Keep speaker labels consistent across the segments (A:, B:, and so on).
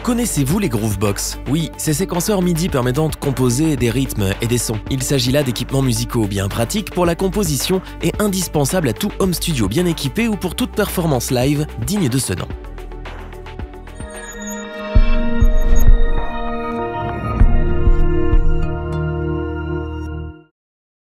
A: Connaissez-vous les Groovebox? Oui, ces séquenceurs MIDI permettant de composer des rythmes et des sons. Il s'agit là d'équipements musicaux bien pratiques pour la composition et indispensables à tout home studio bien équipé ou pour toute performance live digne de ce nom.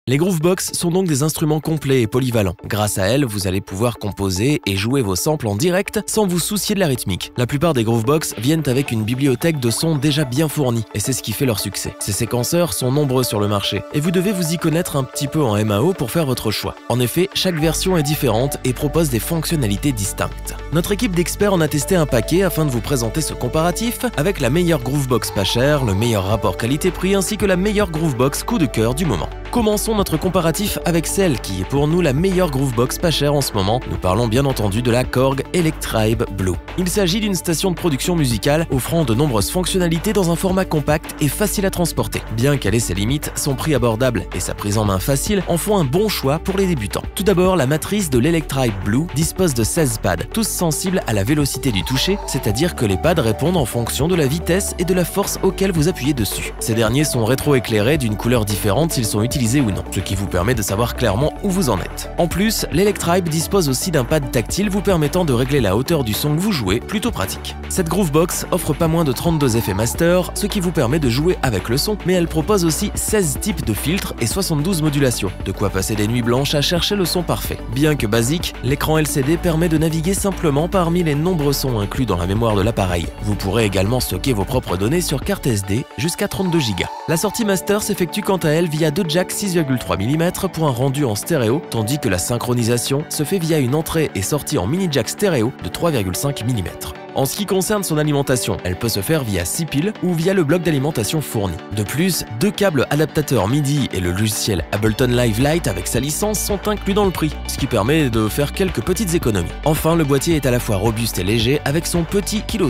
A: Les Groovebox sont donc des instruments complets et polyvalents. Grâce à elles, vous allez pouvoir composer et jouer vos samples en direct sans vous soucier de la rythmique. La plupart des Groovebox viennent avec une bibliothèque de sons déjà bien fournie et c'est ce qui fait leur succès. Ces séquenceurs sont nombreux sur le marché et vous devez vous y connaître un petit peu en MAO pour faire votre choix. En effet, chaque version est différente et propose des fonctionnalités distinctes. Notre équipe d'experts en a testé un paquet afin de vous présenter ce comparatif avec la meilleure Groovebox pas chère, le meilleur rapport qualité-prix ainsi que la meilleure Groovebox coup de cœur du moment. Commençons notre comparatif avec celle qui est pour nous la meilleure Groovebox pas chère en ce moment. Nous parlons bien entendu de la Korg Electribe Blue. Il s'agit d'une station de production musicale offrant de nombreuses fonctionnalités dans un format compact et facile à transporter. Bien qu'elle ait ses limites, son prix abordable et sa prise en main facile en font un bon choix pour les débutants. Tout d'abord, la matrice de l'Electribe Blue dispose de 16 pads, tous sensibles à la vélocité du toucher, c'est-à-dire que les pads répondent en fonction de la vitesse et de la force auquel vous appuyez dessus. Ces derniers sont rétroéclairés d'une couleur différente s'ils sont utilisés ou non, ce qui vous permet de savoir clairement où vous en êtes. En plus, l'Electribe dispose aussi d'un pad tactile vous permettant de régler la hauteur du son que vous jouez, plutôt pratique. Cette Groovebox offre pas moins de 32 effets master, ce qui vous permet de jouer avec le son, mais elle propose aussi 16 types de filtres et 72 modulations, de quoi passer des nuits blanches à chercher le son parfait. Bien que basique, l'écran LCD permet de naviguer simplement parmi les nombreux sons inclus dans la mémoire de l'appareil. Vous pourrez également stocker vos propres données sur carte SD jusqu'à 32 Go. La sortie master s'effectue quant à elle via deux jacks 6,3 mm pour un rendu en stéréo, tandis que la synchronisation se fait via une entrée et sortie en mini jack stéréo de 3,5 mm. En ce qui concerne son alimentation, elle peut se faire via 6 piles ou via le bloc d'alimentation fourni. De plus, 2 câbles adaptateurs MIDI et le logiciel Ableton Live Lite avec sa licence sont inclus dans le prix, ce qui permet de faire quelques petites économies. Enfin, le boîtier est à la fois robuste et léger avec son petit 6 kg.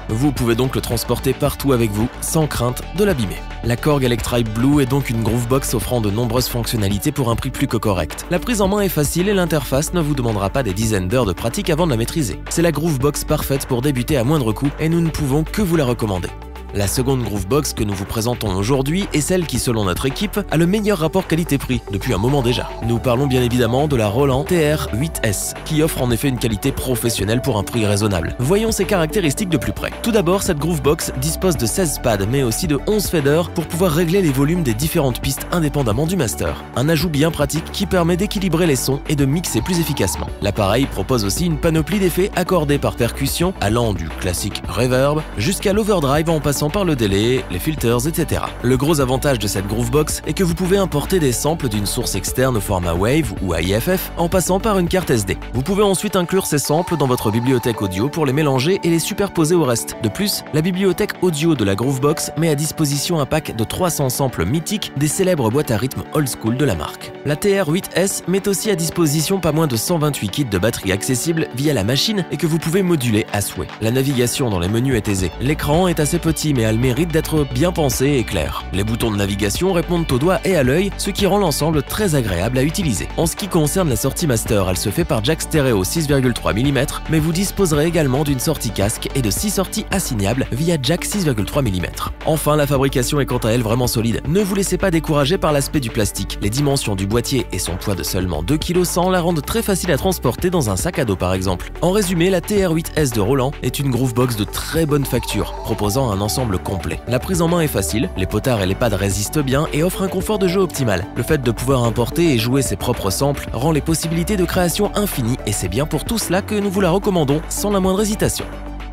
A: Vous pouvez donc le transporter partout avec vous sans crainte de l'abîmer. La Korg Electribe Blue est donc une Groovebox offrant de nombreuses fonctionnalités pour un prix plus que correct. La prise en main est facile et l'interface ne vous demandera pas des dizaines d'heures de pratique avant de la maîtriser. C'est la Groovebox parfaite pour débuter à moindre coût et nous ne pouvons que vous la recommander. La seconde Groovebox que nous vous présentons aujourd'hui est celle qui, selon notre équipe, a le meilleur rapport qualité-prix depuis un moment déjà. Nous parlons bien évidemment de la Roland TR-8S, qui offre en effet une qualité professionnelle pour un prix raisonnable. Voyons ses caractéristiques de plus près. Tout d'abord, cette Groovebox dispose de 16 pads, mais aussi de 11 faders pour pouvoir régler les volumes des différentes pistes indépendamment du master. Un ajout bien pratique qui permet d'équilibrer les sons et de mixer plus efficacement. L'appareil propose aussi une panoplie d'effets accordés par percussion, allant du classique reverb jusqu'à l'overdrive en passant par le délai, les filters, etc. Le gros avantage de cette Groovebox est que vous pouvez importer des samples d'une source externe au format WAV ou AIFF en passant par une carte SD. Vous pouvez ensuite inclure ces samples dans votre bibliothèque audio pour les mélanger et les superposer au reste. De plus, la bibliothèque audio de la Groovebox met à disposition un pack de 300 samples mythiques des célèbres boîtes à rythme old school de la marque. La TR-8S met aussi à disposition pas moins de 128 kits de batterie accessibles via la machine et que vous pouvez moduler à souhait. La navigation dans les menus est aisée. L'écran est assez petit mais a le mérite d'être bien pensé et clair. Les boutons de navigation répondent au doigt et à l'œil, ce qui rend l'ensemble très agréable à utiliser. En ce qui concerne la sortie master, elle se fait par jack stéréo 6,3 mm, mais vous disposerez également d'une sortie casque et de 6 sorties assignables via jack 6,3 mm. Enfin, la fabrication est quant à elle vraiment solide. Ne vous laissez pas décourager par l'aspect du plastique. Les dimensions du boîtier et son poids de seulement 2,1 kg la rendent très facile à transporter dans un sac à dos par exemple. En résumé, la TR-8S de Roland est une Groovebox de très bonne facture, proposant un ensemble complet. La prise en main est facile, les potards et les pads résistent bien et offrent un confort de jeu optimal. Le fait de pouvoir importer et jouer ses propres samples rend les possibilités de création infinies et c'est bien pour tout cela que nous vous la recommandons sans la moindre hésitation.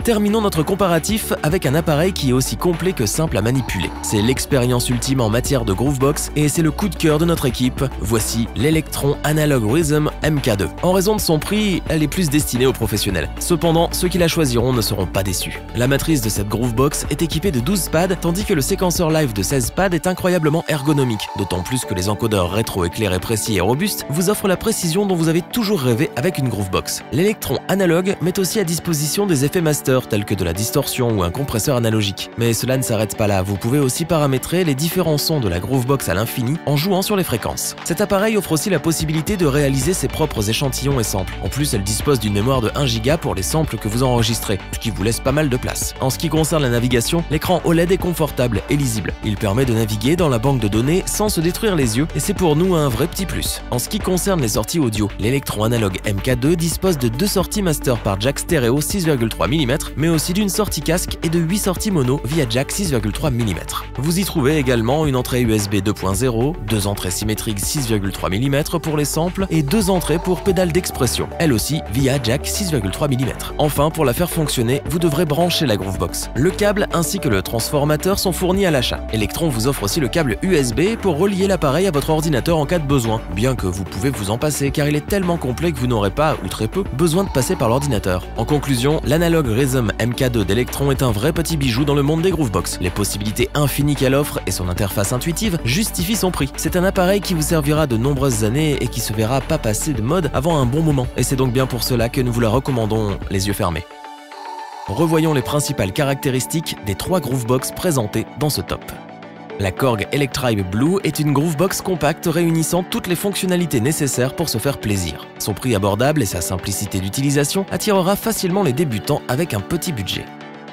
A: Terminons notre comparatif avec un appareil qui est aussi complet que simple à manipuler. C'est l'expérience ultime en matière de Groovebox et c'est le coup de cœur de notre équipe. Voici l'Electron Analog Rhythm MK2. En raison de son prix, elle est plus destinée aux professionnels. Cependant, ceux qui la choisiront ne seront pas déçus. La matrice de cette Groovebox est équipée de 12 pads, tandis que le séquenceur live de 16 pads est incroyablement ergonomique, d'autant plus que les encodeurs rétro-éclairés précis et robustes vous offrent la précision dont vous avez toujours rêvé avec une Groovebox. L'Electron Analog met aussi à disposition des effets master paramètres tels que de la distorsion ou un compresseur analogique. Mais cela ne s'arrête pas là, vous pouvez aussi paramétrer les différents sons de la Groovebox à l'infini en jouant sur les fréquences. Cet appareil offre aussi la possibilité de réaliser ses propres échantillons et samples. En plus, elle dispose d'une mémoire de 1 Go pour les samples que vous enregistrez, ce qui vous laisse pas mal de place. En ce qui concerne la navigation, l'écran OLED est confortable et lisible. Il permet de naviguer dans la banque de données sans se détruire les yeux et c'est pour nous un vrai petit plus. En ce qui concerne les sorties audio, l'Electron Analog MK2 dispose de 2 sorties master par jack stéréo 6,3 mm, mais aussi d'une sortie casque et de 8 sorties mono via jack 6,3 mm. Vous y trouvez également une entrée USB 2.0, 2 entrées symétriques 6,3 mm pour les samples et 2 entrées pour pédale d'expression, elle aussi via jack 6,3 mm. Enfin, pour la faire fonctionner, vous devrez brancher la Groovebox. Le câble ainsi que le transformateur sont fournis à l'achat. Electron vous offre aussi le câble USB pour relier l'appareil à votre ordinateur en cas de besoin, bien que vous pouvez vous en passer car il est tellement complet que vous n'aurez pas, ou très peu, besoin de passer par l'ordinateur. En conclusion, l'Analog Rhythm MK2 d'Electron est un vrai petit bijou dans le monde des Groovebox. Les possibilités infinies qu'elle offre et son interface intuitive justifient son prix. C'est un appareil qui vous servira de nombreuses années et qui se verra pas passer de mode avant un bon moment. Et c'est donc bien pour cela que nous vous la recommandons les yeux fermés. Revoyons les principales caractéristiques des 3 Groovebox présentées dans ce top. La Korg Electribe Blue est une Groovebox compacte réunissant toutes les fonctionnalités nécessaires pour se faire plaisir. Son prix abordable et sa simplicité d'utilisation attirera facilement les débutants avec un petit budget.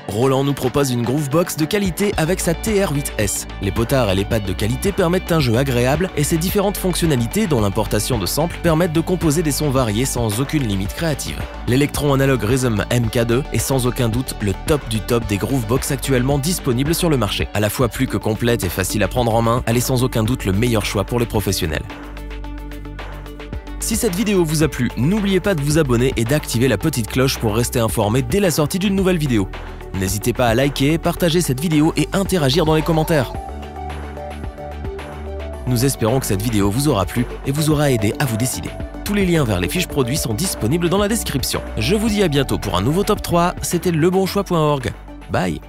A: Roland nous propose une Groovebox de qualité avec sa TR8S. Les potards et les pads de qualité permettent un jeu agréable et ses différentes fonctionnalités, dont l'importation de samples, permettent de composer des sons variés sans aucune limite créative. L'Electron Analog Rhythm MK2 est sans aucun doute le top du top des Groovebox actuellement disponibles sur le marché. À la fois plus que complète et facile à prendre en main, elle est sans aucun doute le meilleur choix pour les professionnels. Si cette vidéo vous a plu, n'oubliez pas de vous abonner et d'activer la petite cloche pour rester informé dès la sortie d'une nouvelle vidéo. N'hésitez pas à liker, partager cette vidéo et interagir dans les commentaires. Nous espérons que cette vidéo vous aura plu et vous aura aidé à vous décider. Tous les liens vers les fiches produits sont disponibles dans la description. Je vous dis à bientôt pour un nouveau top 3, c'était lebonchoix.org. Bye!